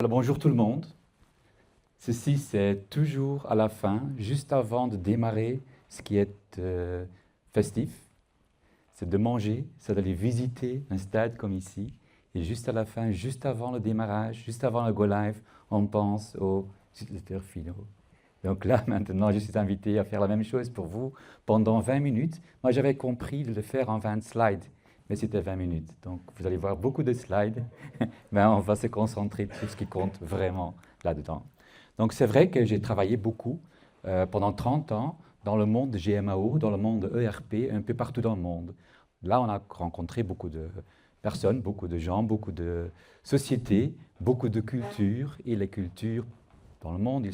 Alors, bonjour tout le monde. Ceci, c'est toujours à la fin, juste avant de démarrer ce qui est festif. C'est de manger, c'est d'aller visiter un stade comme ici. Et juste à la fin, juste avant le démarrage, juste avant le go live, on pense aux utilisateurs finaux. Donc là, maintenant, je suis invité à faire la même chose pour vous pendant 20 minutes. Moi, j'avais compris de le faire en 20 slides, mais c'était 20 minutes. Donc, vous allez voir beaucoup de slides, mais on va se concentrer sur ce qui compte vraiment là-dedans. Donc, c'est vrai que j'ai travaillé beaucoup pendant 30 ans dans le monde GMAO, dans le monde ERP, un peu partout dans le monde. Là, on a rencontré beaucoup de personnes, beaucoup de gens, beaucoup de sociétés, beaucoup de cultures, et les cultures dans le monde,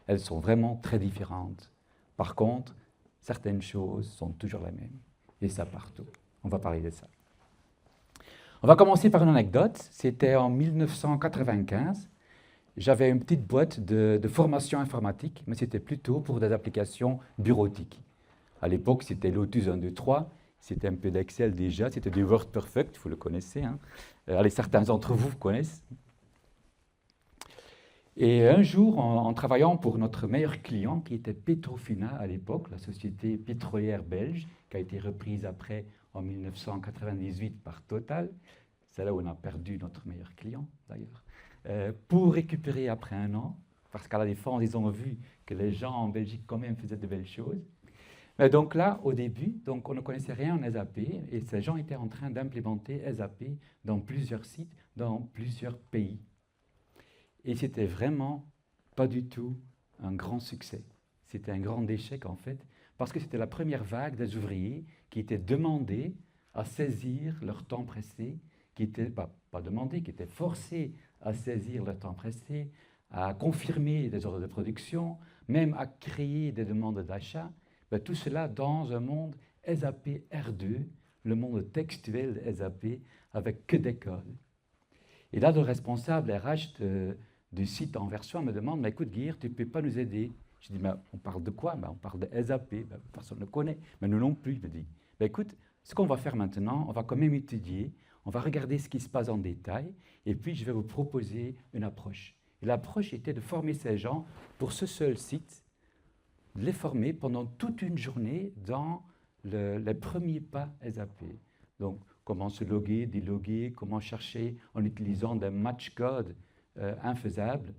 elles sont vraiment très différentes. Par contre, certaines choses sont toujours les mêmes, et ça partout. On va parler de ça. On va commencer par une anecdote. C'était en 1995. J'avais une petite boîte de formation informatique, mais c'était plutôt pour des applications bureautiques. À l'époque, c'était Lotus 1, 2, 3. C'était un peu d'Excel déjà. C'était du WordPerfect, vous le connaissez. Hein. Allez, certains d'entre vous connaissent. Et un jour, en travaillant pour notre meilleur client, qui était Petrofina à l'époque, la société pétrolière belge, qui a été reprise après en 1998 par Total, c'est là où on a perdu notre meilleur client d'ailleurs, pour récupérer après un an, parce qu'à la Défense, ils ont vu que les gens en Belgique quand même faisaient de belles choses. Mais donc là, au début, donc on ne connaissait rien en SAP, et ces gens étaient en train d'implémenter SAP dans plusieurs sites, dans plusieurs pays. Et c'était vraiment pas du tout un grand succès. C'était un grand échec en fait, parce que c'était la première vague des ouvriers qui étaient demandés à saisir leur temps pressé, qui étaient pas demandés, qui étaient forcés à saisir leur temps pressé, à confirmer des ordres de production, même à créer des demandes d'achat. Ben, tout cela dans un monde SAP R2, le monde textuel de SAP, avec que des codes. Et là, le responsable RH du site Anversois me demande, mais écoute Guy, tu ne peux pas nous aider. Je dis, mais on parle de quoi? On parle de SAP, personne ne le connaît, mais nous non plus. Il me dit, écoute, ce qu'on va faire maintenant, on va quand même étudier, on va regarder ce qui se passe en détail, et puis je vais vous proposer une approche. Et l'approche était de former ces gens pour ce seul site, de les former pendant toute une journée dans les premiers pas SAP. Donc, comment se loguer, déloguer, comment chercher en utilisant des match codes infaisables,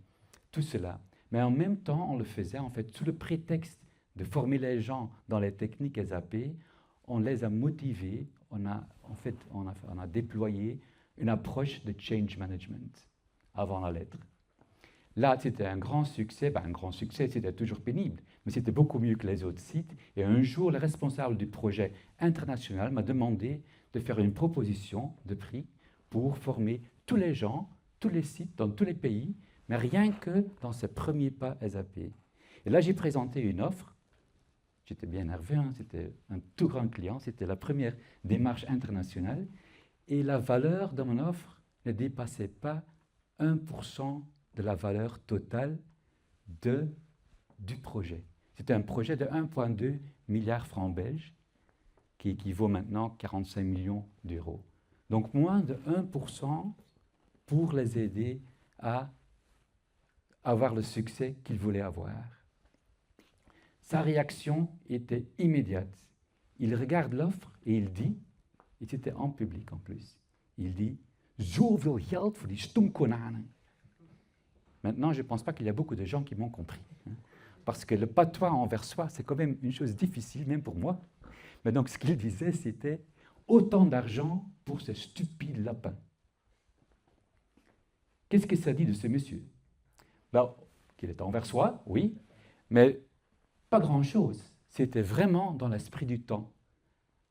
tout cela. Mais en même temps, on le faisait en fait sous le prétexte de former les gens dans les techniques SAP, on les a motivés, on a déployé une approche de change management avant la lettre. Là, c'était un grand succès. Un grand succès, c'était toujours pénible, mais c'était beaucoup mieux que les autres sites. Et un jour, le responsable du projet international m'a demandé de faire une proposition de prix pour former tous les gens, tous les sites, dans tous les pays, mais rien que dans ce premier pas SAP. Et là, j'ai présenté une offre. J'étais bien nerveux, hein, c'était un tout grand client, c'était la première démarche internationale. Et la valeur de mon offre ne dépassait pas 1% de la valeur totale du projet. C'était un projet de 1,2 milliard francs belges, qui équivaut maintenant à 45 millions d'euros. Donc moins de 1% pour les aider à avoir le succès qu'ils voulaient avoir. Sa réaction était immédiate. Il regarde l'offre et il dit, et c'était en public en plus, il dit « Zoveel geld voor die stoemkonanen ». Maintenant, je ne pense pas qu'il y a beaucoup de gens qui m'ont compris. Hein, parce que le patois anversois, c'est quand même une chose difficile, même pour moi. Mais donc, ce qu'il disait, c'était autant d'argent pour ce stupide lapin. Qu'est-ce que ça dit de ce monsieur? Qu'il est anversois, oui, mais pas grand-chose. C'était vraiment dans l'esprit du temps.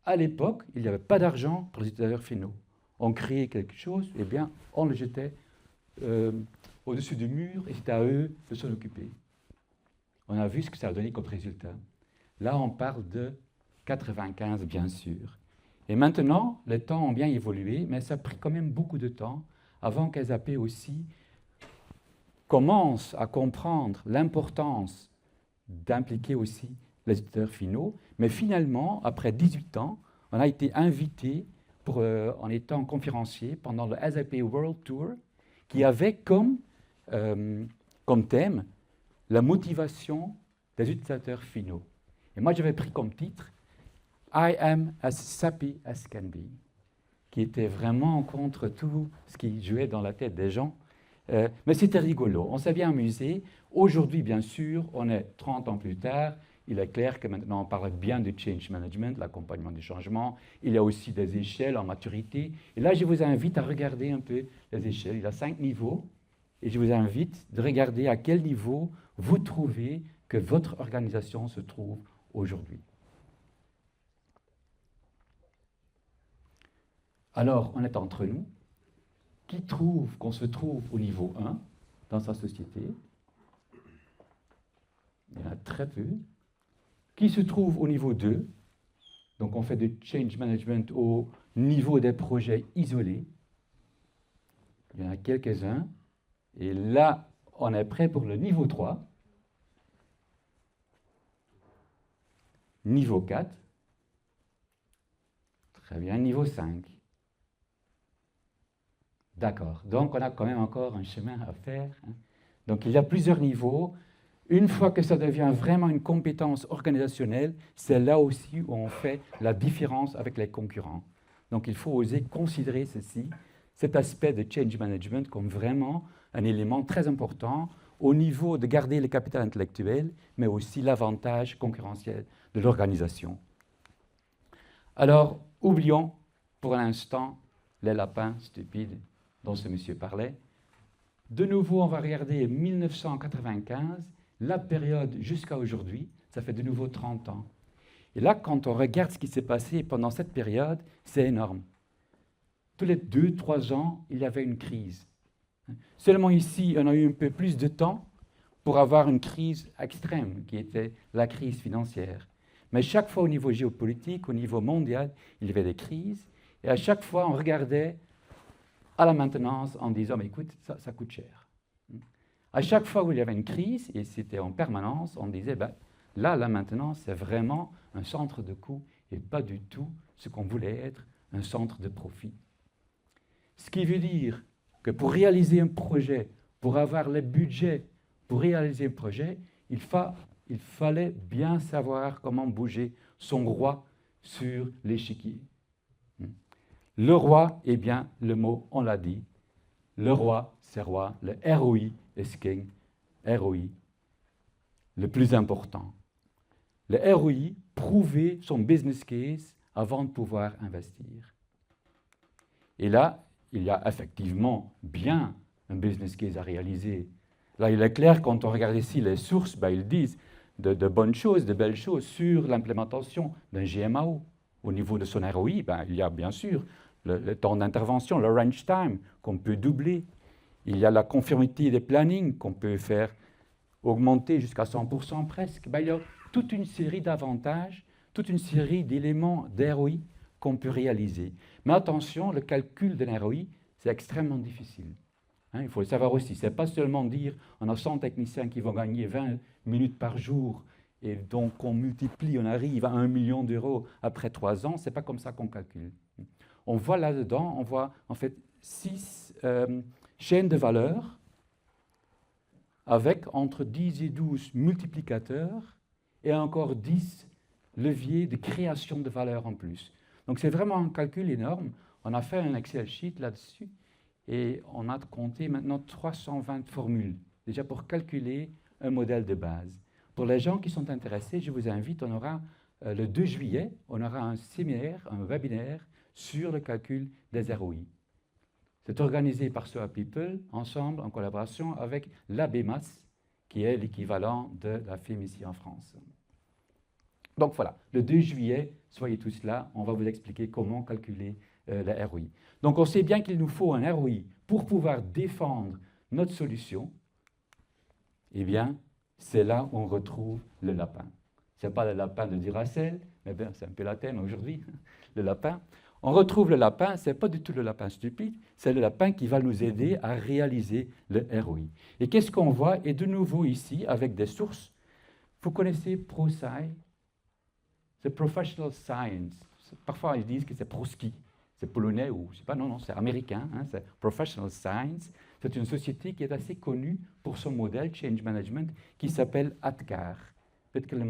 À l'époque, il n'y avait pas d'argent pour les utilisateurs finaux. On créait quelque chose, eh bien, on le jetait au-dessus du mur et c'était à eux de s'en occuper. On a vu ce que ça a donné comme résultat. Là, on parle de 95, bien sûr. Et maintenant, les temps ont bien évolué, mais ça a pris quand même beaucoup de temps avant qu'SAP aussi commence à comprendre l'importance d'impliquer aussi les utilisateurs finaux. Mais finalement, après 18 ans, on a été invité en étant conférencier pendant le SAP World Tour, qui avait comme comme thème la motivation des utilisateurs finaux. Et moi, j'avais pris comme titre I am as sappy as can be, qui était vraiment contre tout ce qui jouait dans la tête des gens. Mais c'était rigolo, on s'est bien amusé. Aujourd'hui, bien sûr, on est 30 ans plus tard. Il est clair que maintenant, on parle bien de change management, l'accompagnement du changement. Il y a aussi des échelles en maturité. Et là, je vous invite à regarder un peu les échelles. Il y a 5 niveaux. Et je vous invite de regarder à quel niveau vous trouvez que votre organisation se trouve aujourd'hui. Alors, on est entre nous. Qui trouve qu'on se trouve au niveau 1 dans sa société? Il y en a très peu. Qui se trouve au niveau 2? Donc, on fait du change management au niveau des projets isolés. Il y en a quelques-uns. Et là, on est prêt pour le niveau 3. Niveau 4. Très bien, niveau 5. D'accord. Donc, on a quand même encore un chemin à faire. Donc, il y a plusieurs niveaux. Une fois que ça devient vraiment une compétence organisationnelle, c'est là aussi où on fait la différence avec les concurrents. Donc, il faut oser considérer ceci, cet aspect de change management comme vraiment un élément très important au niveau de garder le capital intellectuel, mais aussi l'avantage concurrentiel de l'organisation. Alors, oublions pour l'instant les lapins stupides dont ce monsieur parlait. De nouveau, on va regarder 1995, la période jusqu'à aujourd'hui, ça fait de nouveau 30 ans. Et là, quand on regarde ce qui s'est passé pendant cette période, c'est énorme. Tous les 2-3 ans, il y avait une crise. Seulement ici, on a eu un peu plus de temps pour avoir une crise extrême, qui était la crise financière. Mais chaque fois au niveau géopolitique, au niveau mondial, il y avait des crises. Et à chaque fois, on regardait à la maintenance en disant, mais écoute, ça coûte cher. À chaque fois où il y avait une crise, et c'était en permanence, on disait, ben, là, la maintenance, c'est vraiment un centre de coût et pas du tout ce qu'on voulait être, un centre de profit. Ce qui veut dire que pour réaliser un projet, pour avoir les budgets, pour réaliser un projet, il fallait bien savoir comment bouger son roi sur l'échiquier. Le roi, eh bien, le mot, on l'a dit, le roi, c'est roi, le ROI est king, ROI, le plus important. Le ROI, prouver son business case avant de pouvoir investir. Et là, il y a effectivement bien un business case à réaliser. Là, il est clair, quand on regarde ici les sources, ben, ils disent de bonnes choses, de belles choses sur l'implémentation d'un GMAO. Au niveau de son ROI, ben, il y a bien sûr le temps d'intervention, le range time, qu'on peut doubler. Il y a la conformité des plannings qu'on peut faire augmenter jusqu'à 100% presque. Ben, il y a toute une série d'avantages, toute une série d'éléments d'ROI qu'on peut réaliser. Mais attention, le calcul d'un ROI, c'est extrêmement difficile. Il faut le savoir aussi. Ce n'est pas seulement dire on a 100 techniciens qui vont gagner 20 minutes par jour et donc on multiplie, on arrive à 1 million d'euros après 3 ans. Ce n'est pas comme ça qu'on calcule. On voit là-dedans, on voit en fait 6 chaînes de valeur avec entre 10 et 12 multiplicateurs et encore 10 leviers de création de valeur en plus. Donc c'est vraiment un calcul énorme. On a fait un Excel sheet là-dessus et on a compté maintenant 320 formules, déjà pour calculer un modèle de base. Pour les gens qui sont intéressés, je vous invite, on aura le 2 juillet, on aura un séminaire, un webinaire sur le calcul des ROI. C'est organisé par SOA People, ensemble, en collaboration avec l'ABEMAS, qui est l'équivalent de la FIM ici en France. Donc voilà, le 2 juillet, soyez tous là, on va vous expliquer comment calculer la ROI. Donc on sait bien qu'il nous faut un ROI pour pouvoir défendre notre solution. Eh bien, c'est là où on retrouve le lapin. Ce n'est pas le lapin de Duracell, mais bien, c'est un peu la thème aujourd'hui, le lapin. On retrouve le lapin, ce n'est pas du tout le lapin stupide, c'est le lapin qui va nous aider à réaliser le ROI. Et qu'est-ce qu'on voit? Et de nouveau ici, avec des sources, vous connaissez ProSci, c'est Professional Science. Parfois, ils disent que c'est Proski, c'est polonais ou je ne sais pas, non, c'est américain, c'est Professional Science. C'est une société qui est assez connue pour son modèle Change Management qui s'appelle ADKAR. Peut-être que le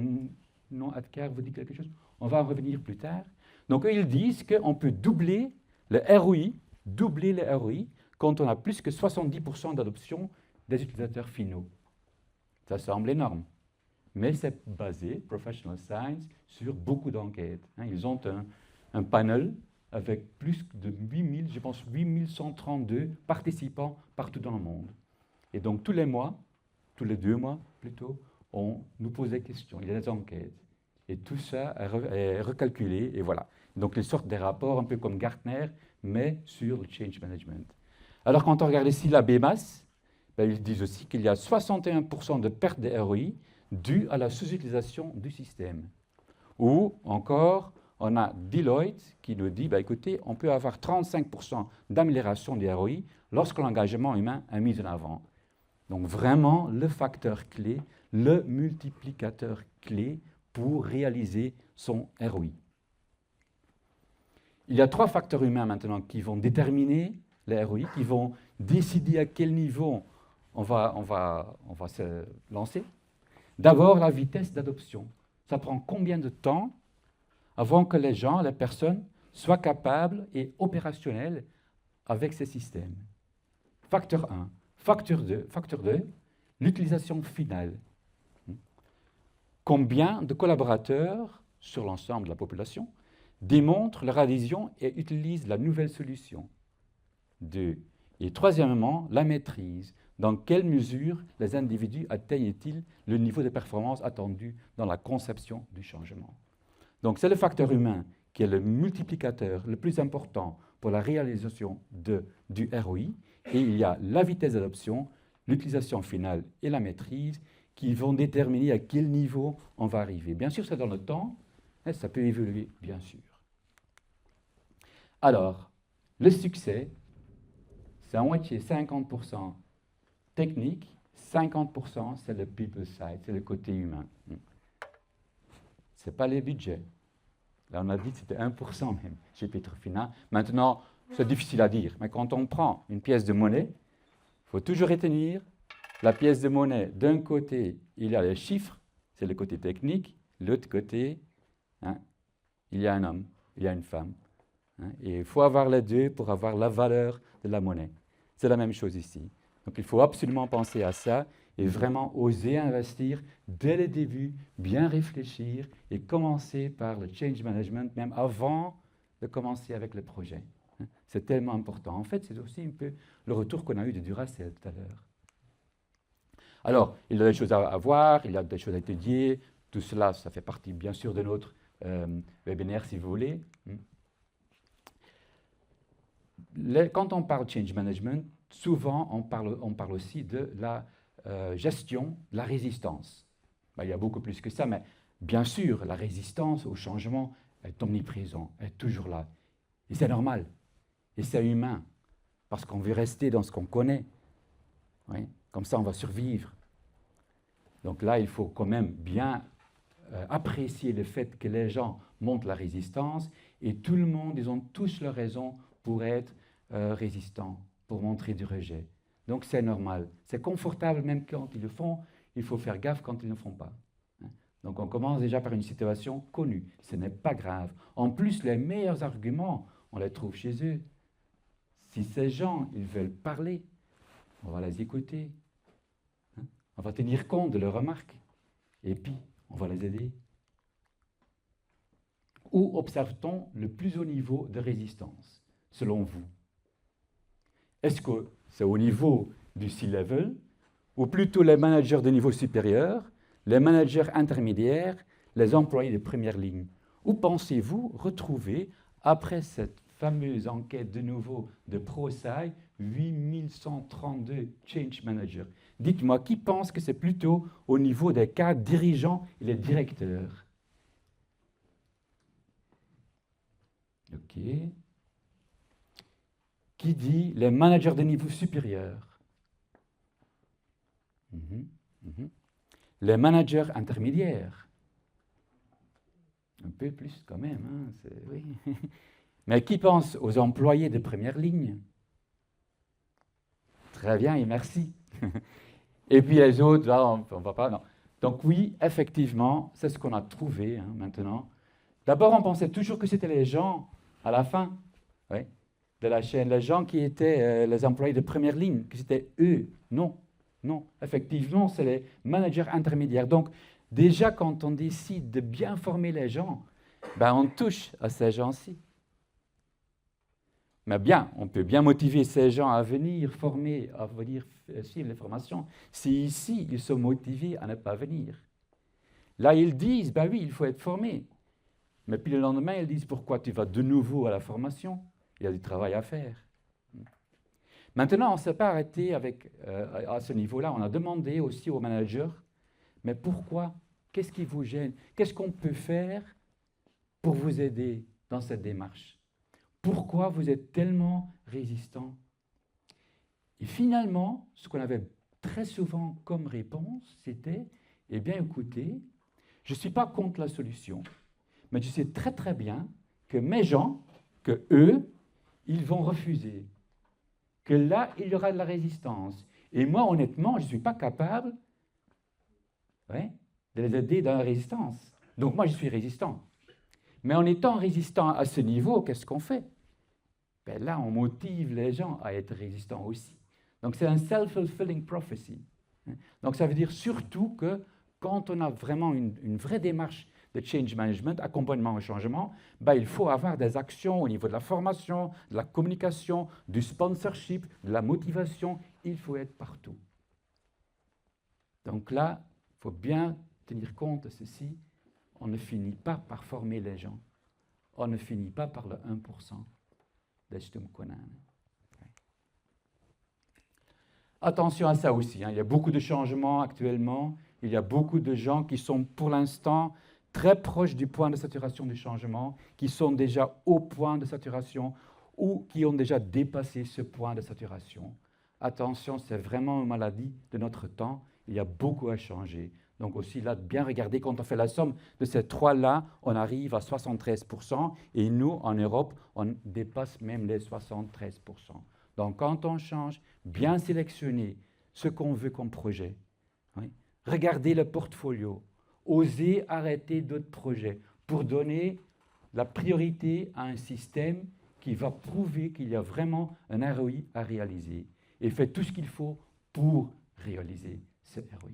nom ADKAR vous dit quelque chose. On va en revenir plus tard. Donc, eux, ils disent qu'on peut doubler le ROI, quand on a plus que 70% d'adoption des utilisateurs finaux. Ça semble énorme. Mais c'est basé, Professional Science, sur beaucoup d'enquêtes. Ils ont un panel avec plus de 8000, je pense 8132 participants partout dans le monde. Et donc tous les mois, tous les 2 mois plutôt, on nous pose des questions, il y a des enquêtes. Et tout ça est recalculé, et voilà. Donc ils sortent des rapports un peu comme Gartner, mais sur le change management. Alors quand on regarde ici la BMAS, ben, ils disent aussi qu'il y a 61% de perte de ROI due à la sous-utilisation du système. Ou encore, on a Deloitte qui nous dit, ben, écoutez, on peut avoir 35% d'amélioration du ROI lorsque l'engagement humain est mis en avant. Donc vraiment, le facteur clé, le multiplicateur clé pour réaliser son ROI. Il y a 3 facteurs humains maintenant qui vont déterminer les ROI, qui vont décider à quel niveau on va se lancer. D'abord, la vitesse d'adoption. Ça prend combien de temps avant que les gens, les personnes, soient capables et opérationnels avec ces systèmes? Facteur 1. Facteur 2, l'utilisation finale. Combien de collaborateurs sur l'ensemble de la population démontrent leur adhésion et utilisent la nouvelle solution? 2. Et troisièmement, la maîtrise. Dans quelle mesure les individus atteignent-ils le niveau de performance attendu dans la conception du changement? Donc c'est le facteur humain qui est le multiplicateur le plus important pour la réalisation du ROI. Et il y a la vitesse d'adoption, l'utilisation finale et la maîtrise qui vont déterminer à quel niveau on va arriver. Bien sûr, c'est dans le temps, et ça peut évoluer, bien sûr. Alors, le succès, c'est à moitié 50% technique, 50% c'est le people side, c'est le côté humain. Ce n'est pas les budgets. Là, on a dit que c'était 1% même chez Petrofina. Maintenant, c'est difficile à dire, mais quand on prend une pièce de monnaie, il faut toujours retenir la pièce de monnaie. D'un côté, il y a les chiffres, c'est le côté technique. L'autre côté, il y a un homme, il y a une femme. Et il faut avoir les deux pour avoir la valeur de la monnaie. C'est la même chose ici. Donc il faut absolument penser à ça et vraiment oser investir dès le début, bien réfléchir et commencer par le change management, même avant de commencer avec le projet. C'est tellement important. En fait, c'est aussi un peu le retour qu'on a eu de Duracell tout à l'heure. Alors, il y a des choses à voir, il y a des choses à étudier. Tout cela, ça fait partie, bien sûr, de notre webinaire, si vous voulez. Quand on parle change management, souvent, on parle aussi de la gestion de la résistance. Ben, il y a beaucoup plus que ça, mais bien sûr, la résistance au changement est omniprésente, est toujours là. Et c'est normal. Et c'est humain, parce qu'on veut rester dans ce qu'on connaît. Oui, comme ça, on va survivre. Donc là, il faut quand même bien apprécier le fait que les gens montent la résistance et tout le monde, ils ont tous leurs raisons pour être résistants, pour montrer du rejet. Donc c'est normal. C'est confortable même quand ils le font, il faut faire gaffe quand ils ne le font pas. Donc on commence déjà par une situation connue. Ce n'est pas grave. En plus, les meilleurs arguments, on les trouve chez eux. Si ces gens, ils veulent parler, on va les écouter. On va tenir compte de leurs remarques. Et puis, on va les aider. Où observe-t-on le plus haut niveau de résistance, selon vous? Est-ce que c'est au niveau du C-level, ou plutôt les managers de niveau supérieur, les managers intermédiaires, les employés de première ligne? Où pensez-vous retrouver, après cette fameuse enquête de nouveau de ProSci, 8132 change managers? Dites-moi, qui pense que c'est plutôt au niveau des cadres dirigeants et les directeurs? OK. Qui dit les managers de niveau supérieur? Les managers intermédiaires? Un peu plus quand même, hein, oui. Mais qui pense aux employés de première ligne? Très bien et merci. Et puis les autres, là, on ne va pas, non. Donc oui, effectivement, c'est ce qu'on a trouvé maintenant. D'abord, on pensait toujours que c'était les gens à la fin de la chaîne, les gens qui étaient les employés de première ligne, que c'était eux. Non, non, effectivement, c'est les managers intermédiaires. Donc déjà, quand on décide de bien former les gens, ben, on touche à ces gens-ci. Mais bien, on peut bien motiver ces gens à venir former, à venir suivre les formations, si ici, ils sont motivés à ne pas venir. Là, ils disent, ben oui, il faut être formé. Mais puis le lendemain, ils disent, pourquoi tu vas de nouveau à la formation? Il y a du travail à faire. Maintenant, on ne s'est pas arrêté à ce niveau-là. On a demandé aussi aux managers, mais pourquoi? Qu'est-ce qui vous gêne? Qu'est-ce qu'on peut faire pour vous aider dans cette démarche? Pourquoi vous êtes tellement résistant? Et finalement, ce qu'on avait très souvent comme réponse, c'était, eh bien écoutez, je ne suis pas contre la solution, mais je sais très très bien que mes gens, que eux, ils vont refuser, que là, il y aura de la résistance. Et moi, honnêtement, je ne suis pas capable de les aider dans la résistance. Donc moi, je suis résistant. Mais en étant résistant à ce niveau, qu'est-ce qu'on fait? Ben là, on motive les gens à être résistants aussi. Donc c'est un self-fulfilling prophecy. Donc ça veut dire surtout que quand on a vraiment une vraie démarche de change management, accompagnement au changement, ben il faut avoir des actions au niveau de la formation, de la communication, du sponsorship, de la motivation. Il faut être partout. Donc là, il faut bien tenir compte de ceci. On ne finit pas par former les gens. On ne finit pas par le 1% des Stumkonen. Attention à ça aussi. Il y a beaucoup de changements actuellement. Il y a beaucoup de gens qui sont pour l'instant très proches du point de saturation du changement, qui sont déjà au point de saturation ou qui ont déjà dépassé ce point de saturation. Attention, c'est vraiment une maladie de notre temps. Il y a beaucoup à changer. Donc aussi là, bien regarder, quand on fait la somme de ces trois-là, on arrive à 73%, et nous, en Europe, on dépasse même les 73%. Donc quand on change, bien sélectionner ce qu'on veut comme projet, regarder le portfolio, oser arrêter d'autres projets pour donner la priorité à un système qui va prouver qu'il y a vraiment un ROI à réaliser, et faire tout ce qu'il faut pour réaliser ce ROI.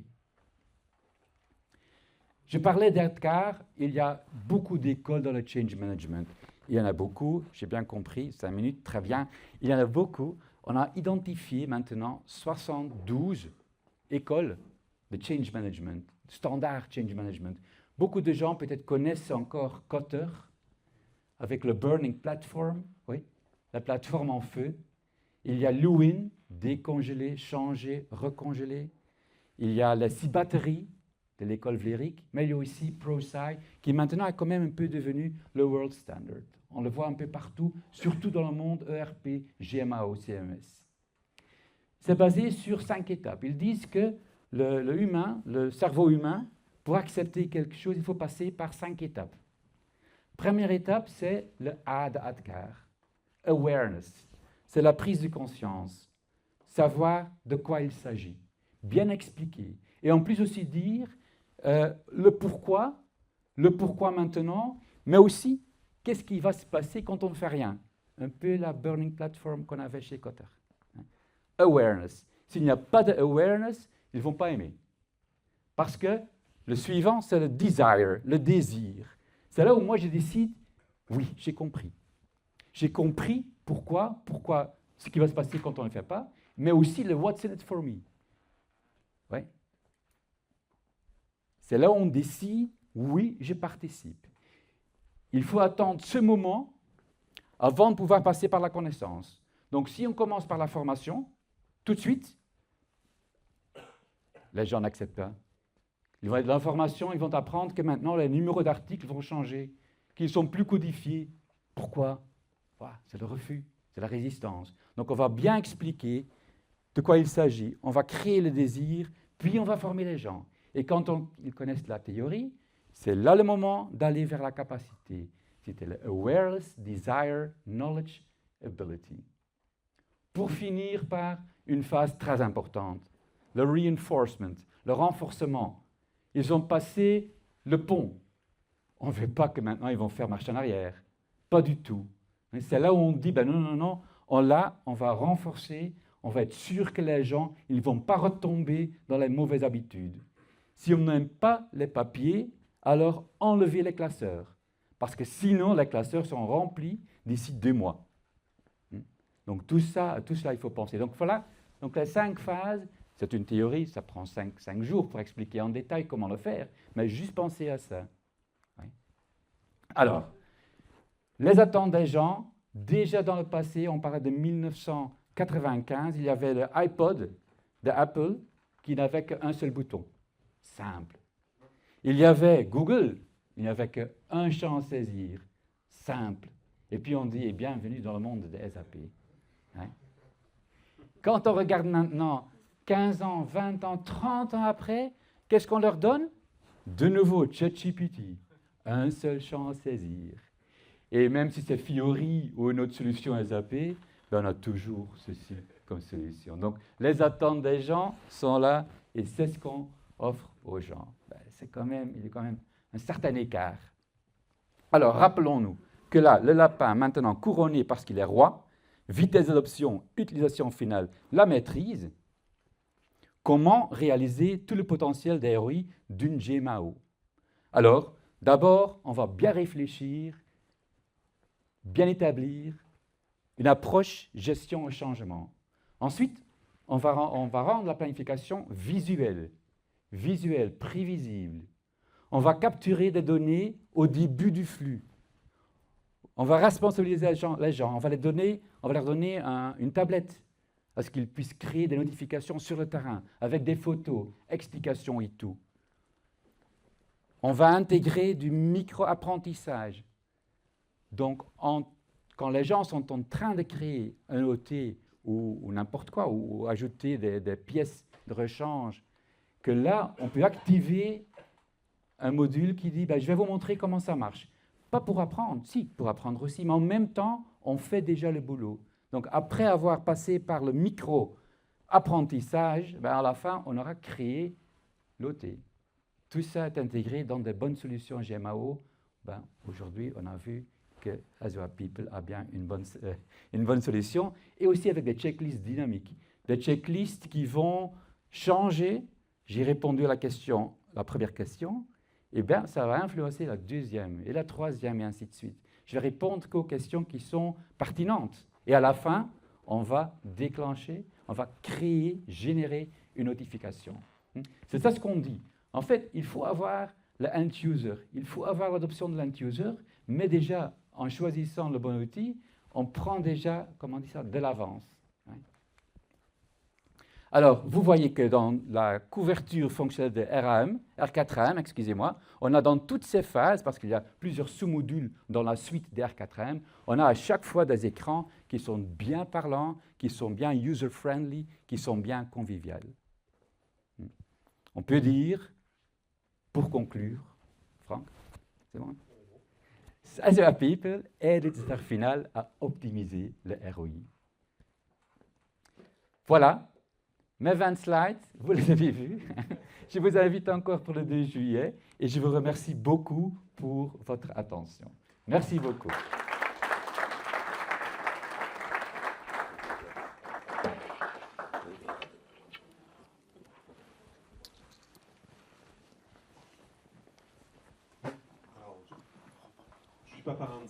Je parlais d'ERTCAR, il y a beaucoup d'écoles dans le change management. Il y en a beaucoup, j'ai bien compris, 5 minutes, très bien. Il y en a beaucoup. On a identifié maintenant 72 écoles de change management, standard change management. Beaucoup de gens peut-être connaissent encore Kotter avec le Burning Platform, oui, la plateforme en feu. Il y a Lewin, décongeler, changer, recongeler. Il y a les 6 batteries de l'école Vlerick, mais il y a aussi ProSci, qui maintenant est quand même un peu devenu le world standard. On le voit un peu partout, surtout dans le monde ERP, GMAO, CMS. C'est basé sur 5 étapes. Ils disent que le cerveau humain, pour accepter quelque chose, il faut passer par 5 étapes. Première étape, c'est le A de ADKAR, awareness. C'est la prise de conscience, savoir de quoi il s'agit, bien expliquer. Et en plus aussi dire le pourquoi maintenant, mais aussi qu'est-ce qui va se passer quand on ne fait rien. Un peu la burning platform qu'on avait chez Kotter. Awareness. S'il n'y a pas d'awareness, ils ne vont pas aimer. Parce que le suivant, c'est le desire, le désir. C'est là où moi je décide, oui, j'ai compris. J'ai compris pourquoi ce qui va se passer quand on ne le fait pas, mais aussi le what's in it for me. Ouais. C'est là où on décide, oui, je participe. Il faut attendre ce moment avant de pouvoir passer par la connaissance. Donc si on commence par la formation, tout de suite, les gens n'acceptent pas. Ils vont être dans la formation, ils vont apprendre que maintenant les numéros d'articles vont changer, qu'ils ne sont plus codifiés. Pourquoi? Voilà, c'est le refus, c'est la résistance. Donc on va bien expliquer de quoi il s'agit, on va créer le désir, puis on va former les gens. Et quand ils connaissent la théorie, c'est là le moment d'aller vers la capacité. C'était le awareness, desire, knowledge, ability. pour finir par une phase très importante, le reinforcement, le renforcement. Ils ont passé le pont. On ne veut pas que maintenant ils vont faire marche en arrière. Pas du tout. C'est là où on dit, ben non, non, non, on va renforcer, on va être sûr que les gens ne vont pas retomber dans les mauvaises habitudes. Si on n'aime pas les papiers, alors enlevez les classeurs. Parce que sinon, les classeurs sont remplis d'ici 2 mois. Donc tout ça, il faut penser. Donc voilà, donc les 5 phases, c'est une théorie, ça prend 5 jours pour expliquer en détail comment le faire, mais juste penser à ça. Oui. Alors, les attentes des gens, déjà dans le passé, on parlait de 1995, il y avait le iPod d'Apple qui n'avait qu'un seul bouton. Simple. Il y avait Google, il n'y avait qu'un champ à saisir. Simple. Et puis on dit, bienvenue dans le monde des SAP. Hein? Quand on regarde maintenant, 15 ans, 20 ans, 30 ans après, qu'est-ce qu'on leur donne? De nouveau, ChatGPT. Un seul champ à saisir. Et même si c'est Fiori ou une autre solution SAP, ben on a toujours ceci comme solution. Donc, les attentes des gens sont là et c'est ce qu'on offre aux gens. Ben, il y a quand même un certain écart. Alors, rappelons-nous que là, le lapin, maintenant couronné parce qu'il est roi, vitesse d'adoption, utilisation finale, la maîtrise, comment réaliser tout le potentiel des ROI d'une GMAO? Alors, d'abord, on va bien réfléchir, bien établir une approche gestion au changement. Ensuite, on va rendre la planification visuelle, prévisible. On va capturer des données au début du flux. On va responsabiliser les gens. On va leur donner une tablette à ce qu'ils puissent créer des notifications sur le terrain avec des photos, explications et tout. On va intégrer du micro-apprentissage. Donc, quand les gens sont en train de créer un OT ou n'importe quoi, ou ajouter des pièces de rechange, que là, on peut activer un module qui dit je vais vous montrer comment ça marche. Pas pour apprendre, si, pour apprendre aussi, mais en même temps, on fait déjà le boulot. Donc, après avoir passé par le micro-apprentissage, à la fin, on aura créé l'OT. Tout ça est intégré dans des bonnes solutions GMAO. Aujourd'hui, on a vu que Azure People a bien une bonne solution, et aussi avec des checklists dynamiques. Des checklists qui vont changer. J'ai répondu à la première question, et bien ça va influencer la deuxième, et la troisième, et ainsi de suite. Je vais répondre qu'aux questions qui sont pertinentes. Et à la fin, on va déclencher, on va créer, générer une notification. C'est ça ce qu'on dit. En fait, il faut avoir le end-user, il faut avoir l'adoption de l'end-user, mais déjà, en choisissant le bon outil, on prend déjà, comment on dit ça, de l'avance. Alors, vous voyez que dans la couverture fonctionnelle de R4AM, excusez-moi, on a dans toutes ces phases, parce qu'il y a plusieurs sous-modules dans la suite des R4AM, on a à chaque fois des écrans qui sont bien parlants, qui sont bien user-friendly, qui sont bien conviviales. On peut dire, pour conclure, Franck, c'est bon? Azure People aide l'utilisateur final à optimiser le ROI. Voilà, mes 20 slides, vous les avez vus. Je vous invite encore pour le 2 juillet et je vous remercie beaucoup pour votre attention. Merci beaucoup. Pas parrain de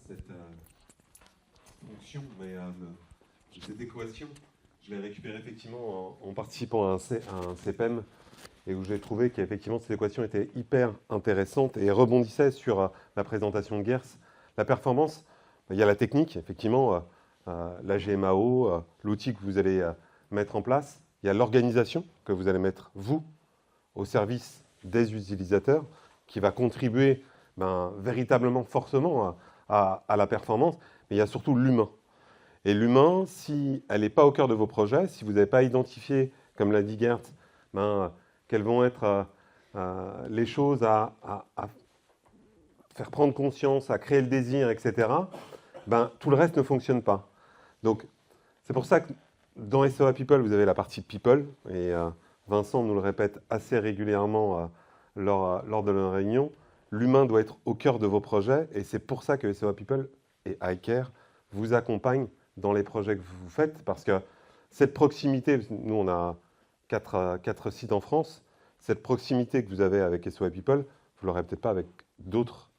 cette fonction, mais de cette équation. Je l'ai récupérée effectivement en participant à un CPEM, et où j'ai trouvé qu'effectivement cette équation était hyper intéressante et rebondissait sur la présentation de Gers. La performance, il y a la technique, effectivement, la GMAO, l'outil que vous allez mettre en place. Il y a l'organisation que vous allez mettre, vous, au service des utilisateurs, qui va contribuer véritablement, forcément à la performance, mais il y a surtout l'humain. Et l'humain, si elle n'est pas au cœur de vos projets, si vous n'avez pas identifié, comme l'a dit Gert, quelles vont être les choses à faire prendre conscience, à créer le désir, etc., tout le reste ne fonctionne pas. Donc, C'est pour ça que dans SOA People, vous avez la partie People, et Vincent nous le répète assez régulièrement lors de nos réunions. L'humain doit être au cœur de vos projets, et c'est pour ça que SOA People et iCare vous accompagnent dans les projets que vous faites, parce que cette proximité, nous on a 4 sites en France, cette proximité que vous avez avec SOA People, vous ne l'aurez peut-être pas avec d'autres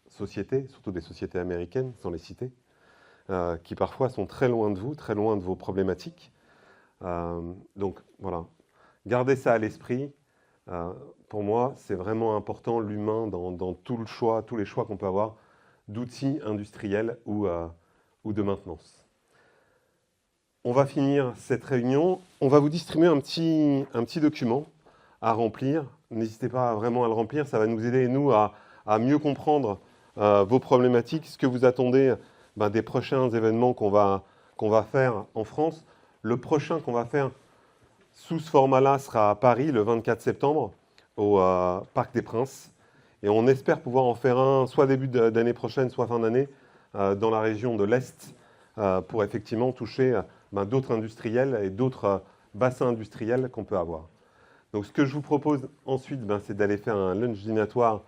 sociétés, surtout des sociétés américaines, sans les citer, qui parfois sont très loin de vous, très loin de vos problématiques. Donc voilà, gardez ça à l'esprit. Pour moi, c'est vraiment important, l'humain, dans tout le choix, tous les choix qu'on peut avoir d'outils industriels ou de maintenance. On va finir cette réunion. On va vous distribuer un petit document à remplir. N'hésitez pas vraiment à le remplir. Ça va nous aider, nous, à mieux comprendre vos problématiques, ce que vous attendez des prochains événements qu'on va faire en France. Le prochain qu'on va faire sous ce format-là sera à Paris, le 24 septembre, au Parc des Princes. Et on espère pouvoir en faire un, soit début d'année prochaine, soit fin d'année, dans la région de l'Est, pour effectivement toucher d'autres industriels et d'autres bassins industriels qu'on peut avoir. Donc ce que je vous propose ensuite, c'est d'aller faire un lunch dînatoire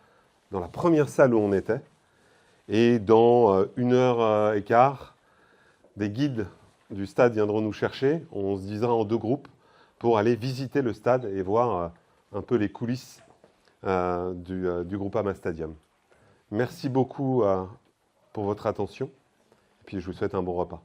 dans la première salle où on était. Et dans 1h15, des guides du stade viendront nous chercher. On se divisera en 2 groupes pour aller visiter le stade et voir un peu les coulisses du Groupama Stadium. Merci beaucoup pour votre attention. Et puis je vous souhaite un bon repas.